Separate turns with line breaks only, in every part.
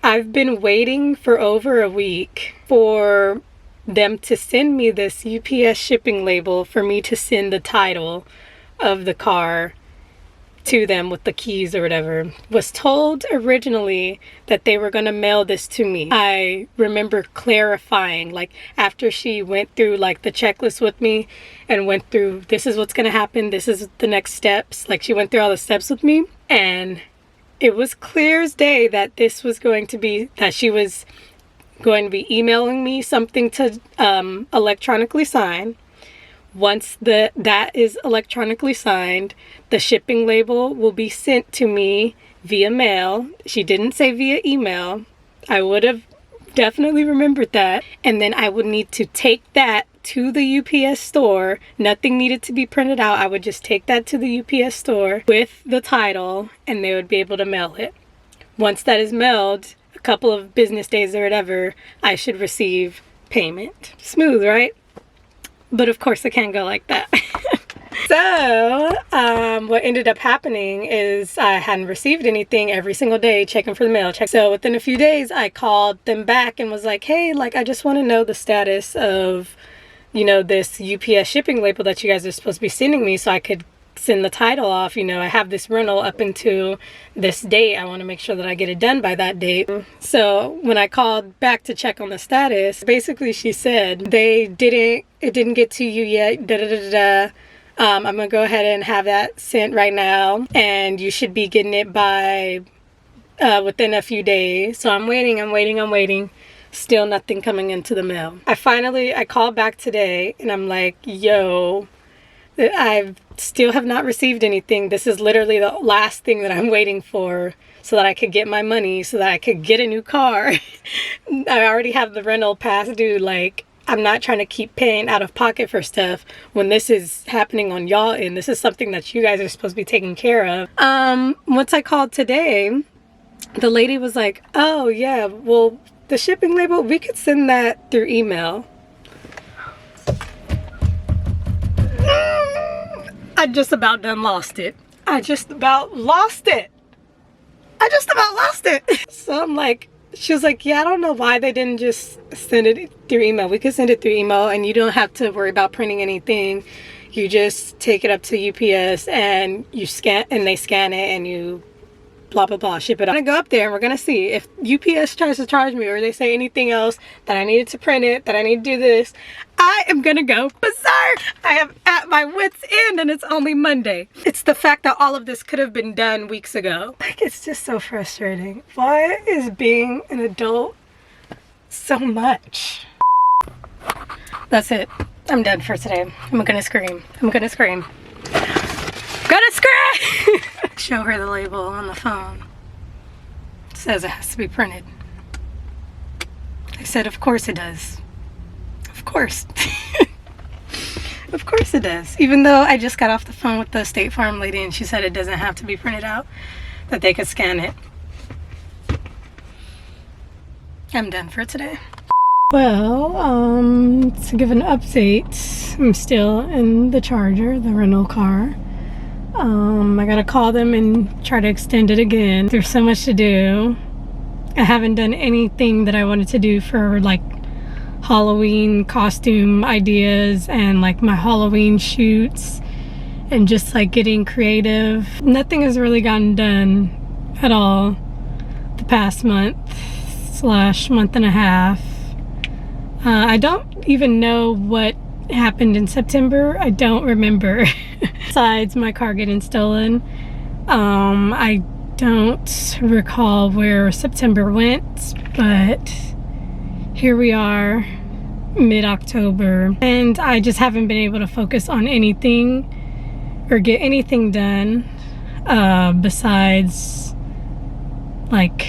I've been waiting for over a week for them to send me this UPS shipping label for me to send the title of the car to them with the keys or whatever. Was told originally that they were going to mail this to me. I remember clarifying, like, after she went through like the checklist with me and went through, this is what's going to happen, this is the next steps, like she went through all the steps with me, and it was clear as day that this was going to be, that she was going to be emailing me something to electronically sign. Once that is electronically signed, the shipping label will be sent to me via mail. She didn't say via email. I would have definitely remembered that. And then I would need to take that to the UPS store. Nothing needed to be printed out. I would just take that to the UPS store with the title, and they would be able to mail it. Once that is mailed, a couple of business days or whatever, I should receive payment. Smooth, right? But of course it can't go like that. So what ended up happening is I hadn't received anything every single day, checking for the mail. So within a few days, I called them back and was like, hey, like, I just want to know the status of, you know, this UPS shipping label that you guys are supposed to be sending me so I could send the title off. You know, I have this rental up until this date. I want to make sure that I get it done by that date. So when I called back to check on the status, basically she said it didn't get to you yet, I'm gonna go ahead and have that sent right now, and you should be getting it by within a few days. So I'm waiting. Still nothing coming into the mail. I called back today and I'm like, yo, I still have not received anything. This is literally the last thing that I'm waiting for so that I could get my money, so that I could get a new car. I already have the rental past due. Like, I'm not trying to keep paying out of pocket for stuff when this is happening on y'all end. This is something that you guys are supposed to be taking care of. Once I called today, the lady was like, oh yeah, well, the shipping label, we could send that through email. I just about lost it. So I'm like, she was like, yeah, I don't know why they didn't just send it through email. We could send it through email and you don't have to worry about printing anything. You just take it up to UPS and you scan, and they scan it, and you blah blah blah, ship it. I'm gonna go up there and we're gonna see if UPS tries to charge me, or they say anything else that I needed to print it, that I need to do this. I am gonna go berserk. I am at my wit's end and it's only Monday. It's the fact that all of this could have been done weeks ago. Like, it's just so frustrating. Why is being an adult so much? That's it. I'm done for today. I'm gonna scream. Show her the label on the phone. It says it has to be printed. I said, of course it does. Of course. Of course it does. Even though I just got off the phone with the State Farm lady and she said it doesn't have to be printed out, that they could scan it. I'm done for today. Well, to give an update, I'm still in the Charger, the rental car. I gotta call them and try to extend it again. There's so much to do. I haven't done anything that I wanted to do for like Halloween costume ideas and like my Halloween shoots and just like getting creative. Nothing has really gotten done at all the past month/month and a half. I don't even know what happened in September. I don't remember. Besides my car getting stolen, I don't recall where September went, but here we are, mid-October, and I just haven't been able to focus on anything or get anything done besides like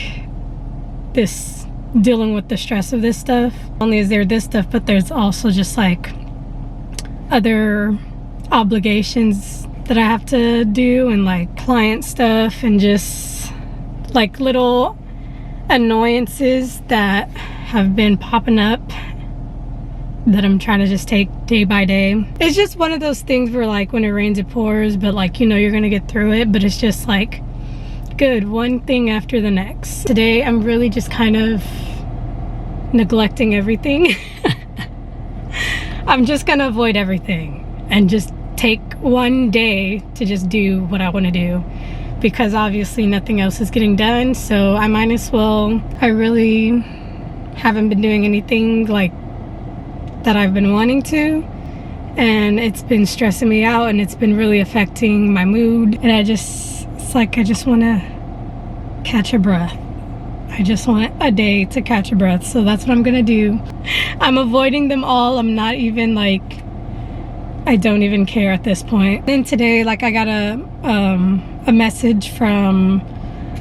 this, dealing with the stress of this stuff. Not only is there this stuff, but there's also just like other obligations that I have to do, and like client stuff, and just like little annoyances that have been popping up that I'm trying to just take day by day. It's just one of those things where like when it rains it pours, but like, you know, you're gonna get through it. But it's just like good, one thing after the next. Today I'm really just kind of neglecting everything. I'm just gonna avoid everything and just take one day to just do what I want to do, because obviously nothing else is getting done, so I might as well. I really haven't been doing anything like that I've been wanting to, and it's been stressing me out, and it's been really affecting my mood, and it's like I just want to catch a breath. I just want a day to catch a breath, so that's what I'm gonna do. I'm avoiding them all. I'm not even like, I don't even care at this point. Then today, like, I got a message from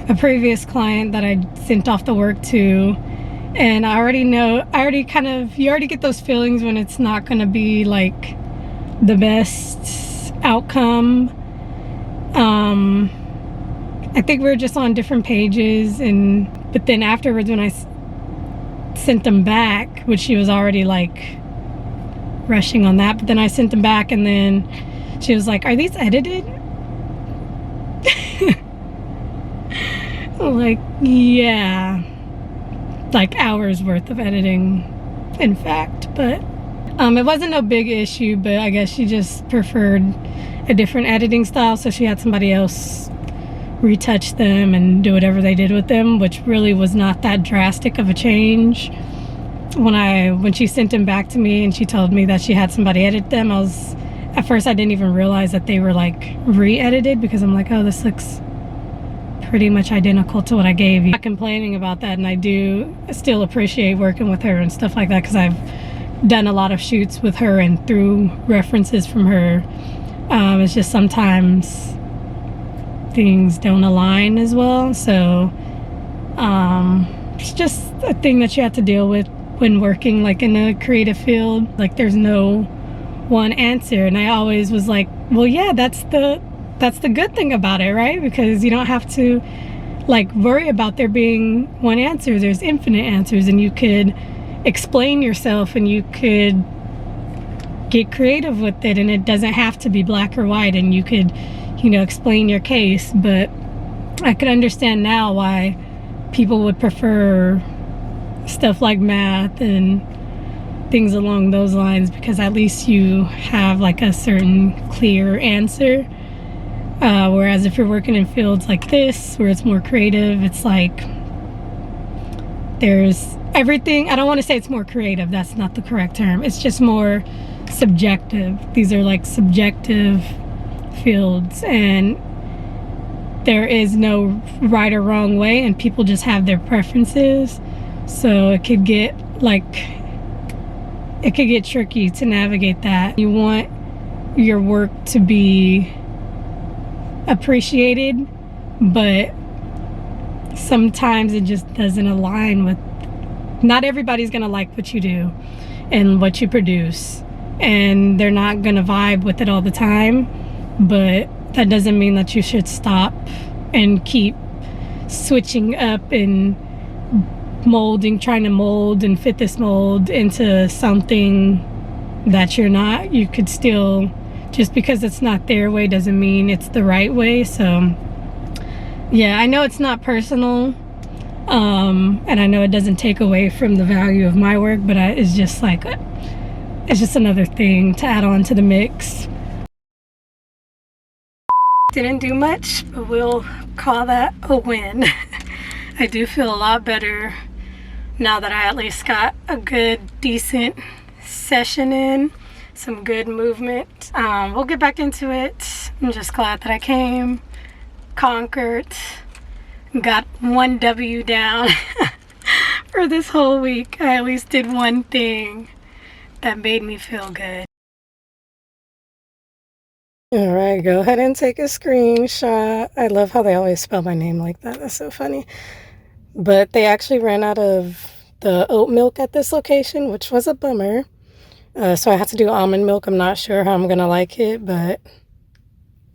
a previous client that I sent off the work to, and I already know, you already get those feelings when it's not gonna be like the best outcome. I think we're just on different pages, but then afterwards when I sent them back, which she was already like rushing on that, but then I sent them back, and then she was like, "Are these edited?" I'm like, yeah, like hours worth of editing, in fact. But it wasn't no big issue, but I guess she just preferred a different editing style, so she had somebody else retouch them and do whatever they did with them, which really was not that drastic of a change. When she sent them back to me and she told me that she had somebody edit them, at first I didn't even realize that they were like re-edited, because I'm like, oh, this looks pretty much identical to what I gave you. I'm not complaining about that, and I do still appreciate working with her and stuff like that, because I've done a lot of shoots with her and through references from her. It's just sometimes things don't align as well, so it's just a thing that you have to deal with when working like in a creative field. Like, there's no one answer, and I always was like, well, yeah, that's the good thing about it, right? Because you don't have to like worry about there being one answer. There's infinite answers, and you could explain yourself, and you could get creative with it, and it doesn't have to be black or white, and you could, explain your case. But I could understand now why people would prefer stuff like math and things along those lines, because at least you have like a certain clear answer. Whereas if you're working in fields like this, where it's more creative, it's like there's everything. I don't want to say it's more creative, that's not the correct term. It's just more subjective. These are like subjective fields, and there is no right or wrong way, and people just have their preferences. So it could get tricky to navigate that. You want your work to be appreciated, but sometimes it just doesn't align with, not everybody's gonna like what you do and what you produce, and they're not gonna vibe with it all the time. But that doesn't mean that you should stop and keep switching up and trying to mold and fit this mold into something that you're not. You could still, just because it's not their way doesn't mean it's the right way. So yeah, I know it's not personal, and I know it doesn't take away from the value of my work, but it's just like, it's just another thing to add on to the mix. Didn't do much, but we'll call that a win. I do feel a lot better now that I at least got a good, decent session in, some good movement. We'll get back into it. I'm just glad that I came, conquered, got one W down for this whole week. I at least did one thing that made me feel good. All right, go ahead and take a screenshot. I love how they always spell my name like that. That's so funny. But they actually ran out of the oat milk at this location, which was a bummer. So I had to do almond milk. I'm not sure how I'm going to like it, but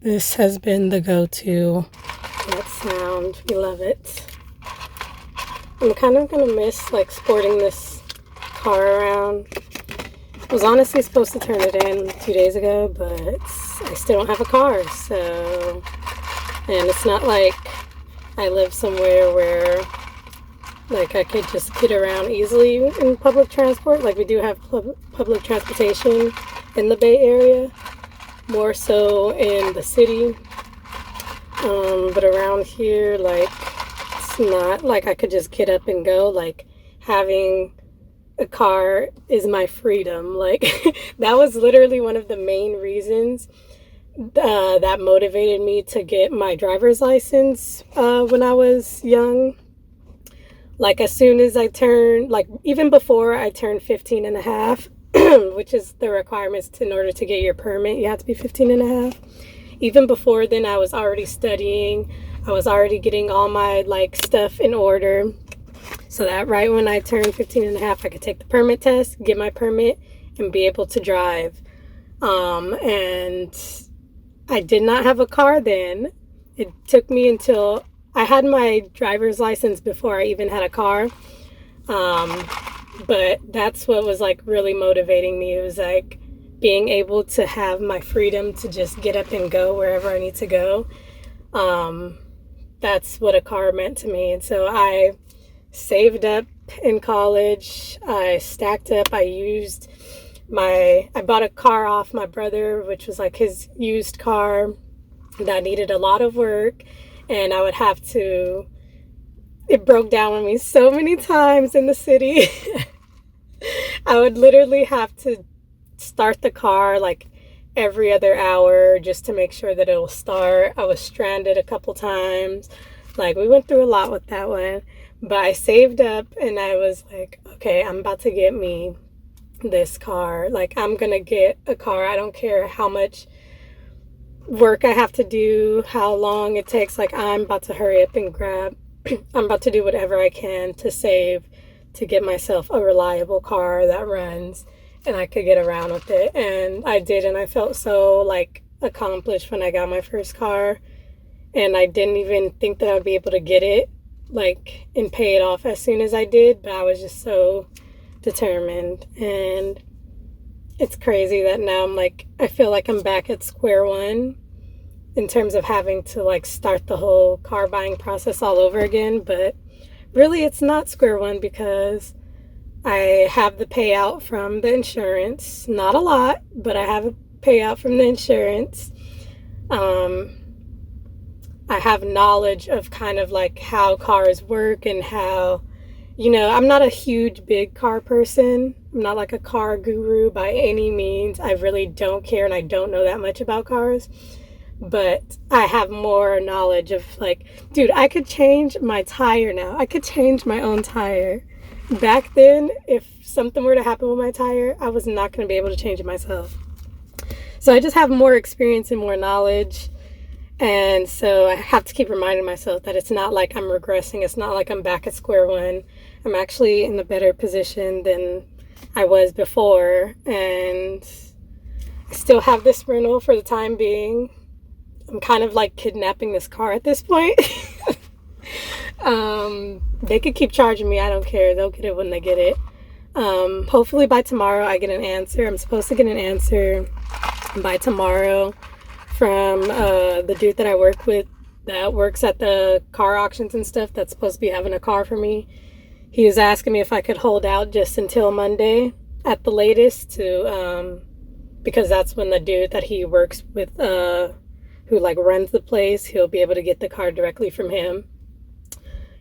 this has been the go-to. That sound, we love it. I'm kind of going to miss like sporting this car around. I was honestly supposed to turn it in 2 days ago, but I still don't have a car, so, and it's not like I live somewhere where like I could just get around easily in public transport. Like we do have public transportation in the Bay Area, more so in the city. But around here, like, it's not like I could just get up and go. Like, having a car is my freedom. Like, that was literally one of the main reasons that motivated me to get my driver's license when I was young. Like, as soon as I turned, like, even before I turned 15 and a half, which is the requirements in order to get your permit, you have to be 15 and a half. Even before then, I was already studying. I was already getting all my like stuff in order so that right when I turned 15 and a half, I could take the permit test, get my permit, and be able to drive. And I did not have a car then. It took me until I had my driver's license before I even had a car. But that's what was like really motivating me. It was like being able to have my freedom to just get up and go wherever I need to go. That's what a car meant to me. And so I saved up in college. I stacked up. I bought a car off my brother, which was like his used car that needed a lot of work. And I would have to, it broke down on me so many times in the city. I would literally have to start the car like every other hour just to make sure that it'll start. I was stranded a couple times. Like, we went through a lot with that one. But I saved up and I was like, okay, I'm about to get me this car. Like, I'm gonna get a car. I don't care how much work I have to do, how long it takes. Like, I'm about to hurry up and grab I'm about to do whatever I can to save to get myself a reliable car that runs and I could get around with it. And I did, and I felt so like accomplished when I got my first car. And I didn't even think that I'd be able to get it like and pay it off as soon as I did, but I was just so determined. And it's crazy that now I'm like, I feel like I'm back at square one in terms of having to like start the whole car buying process all over again. But really it's not square one because I have the payout from the insurance. Not a lot, but I have a payout from the insurance. I have knowledge of kind of like how cars work and how, you know, I'm not a huge big car person. I'm not like a car guru by any means. I really don't care and I don't know that much about cars. But I have more knowledge of like, dude, I could change my tire now. I could change my own tire. Back then, if something were to happen with my tire, I was not going to be able to change it myself. So I just have more experience and more knowledge. And so I have to keep reminding myself that it's not like I'm regressing. It's not like I'm back at square one. I'm actually in a better position than I was before. And I still have this rental for the time being. I'm kind of like kidnapping this car at this point. They could keep charging me. I don't care. They'll get it when they get it. Hopefully by tomorrow I get an answer. I'm supposed to get an answer by tomorrow from the dude that I work with that works at the car auctions and stuff that's supposed to be having a car for me. He was asking me if I could hold out just until Monday at the latest to because that's when the dude that he works with who like runs the place, he'll be able to get the car directly from him.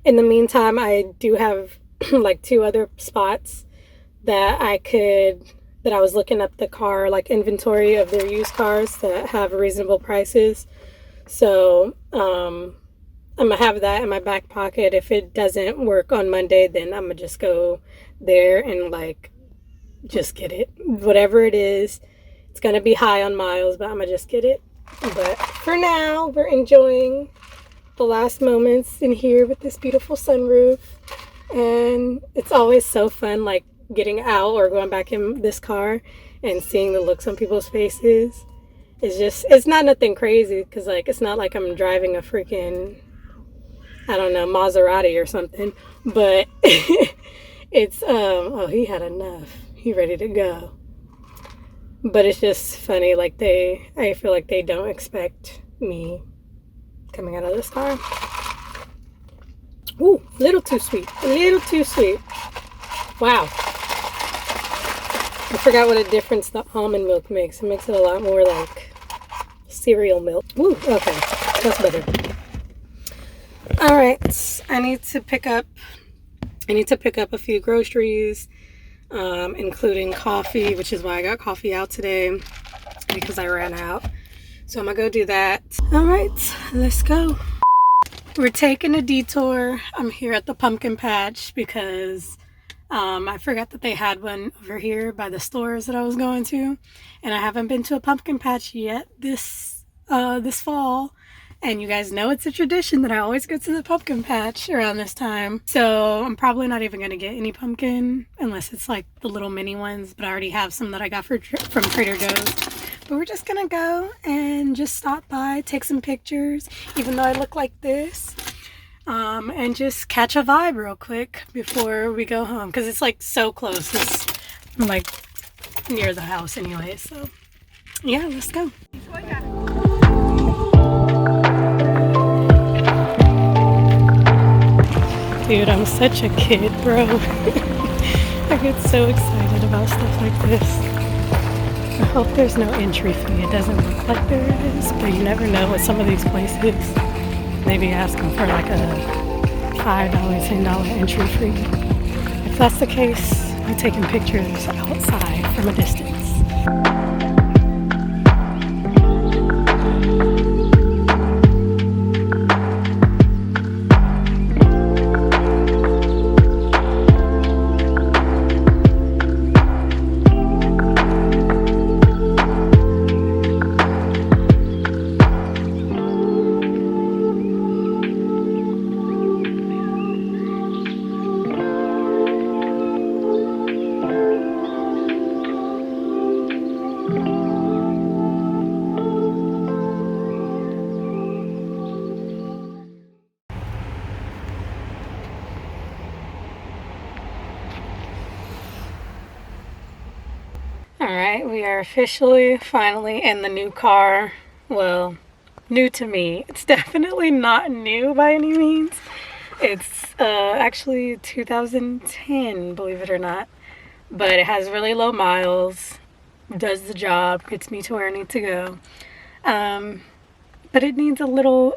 In the meantime, I do have like 2 other spots that I was looking up the car, like inventory of their used cars that have reasonable prices. So I'm gonna have that in my back pocket. If it doesn't work on Monday, then I'm gonna just go there and like just get it. Whatever it is, it's gonna be high on miles, but I'm gonna just get it. But for now, we're enjoying the last moments in here with this beautiful sunroof. And it's always so fun, like getting out or going back in this car and seeing the looks on people's faces. It's not nothing crazy because like it's not like I'm driving a freaking, I don't know, Maserati or something, but it's oh, he had enough, he ready to go. But it's just funny, like I feel like they don't expect me coming out of this car. Ooh, a little too sweet. A little too sweet. Wow. I forgot what a difference the almond milk makes. It makes it a lot more like cereal milk. Ooh, okay. That's better. All right. I need to pick up a few groceries, including coffee, which is why I got coffee out today because I ran out. So I'm gonna go do that. All right, let's go. We're taking a detour. I'm here at the pumpkin patch because I forgot that they had one over here by the stores that I was going to, and I haven't been to a pumpkin patch yet this fall. And you guys know it's a tradition that I always go to the pumpkin patch around this time. So I'm probably not even gonna get any pumpkin unless it's like the little mini ones, but I already have some that I got from Trader Joe's. But we're just gonna go and just stop by, take some pictures, even though I look like this, and just catch a vibe real quick before we go home. Because it's like so close. It's like near the house anyway. So yeah, let's go. Dude, I'm such a kid, bro. I get so excited about stuff like this. I hope there's no entry fee. It doesn't look like there is, but you never know with some of these places. Maybe ask them for like a $5, $10 entry fee. If that's the case, I'm taking pictures outside from a distance. Alright, we are officially, finally in the new car. Well, new to me. It's definitely not new by any means. It's actually 2010, believe it or not. But it has really low miles, does the job, gets me to where I need to go. But it needs a little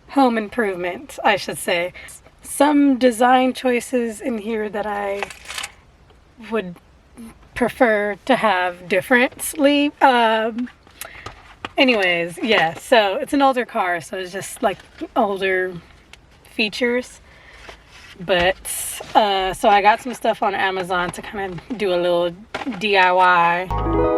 home improvement, I should say. Some design choices in here that I would prefer to have differently. Anyways, yeah, so it's an older car, so it's just like older features. But so I got some stuff on Amazon to kind of do a little DIY.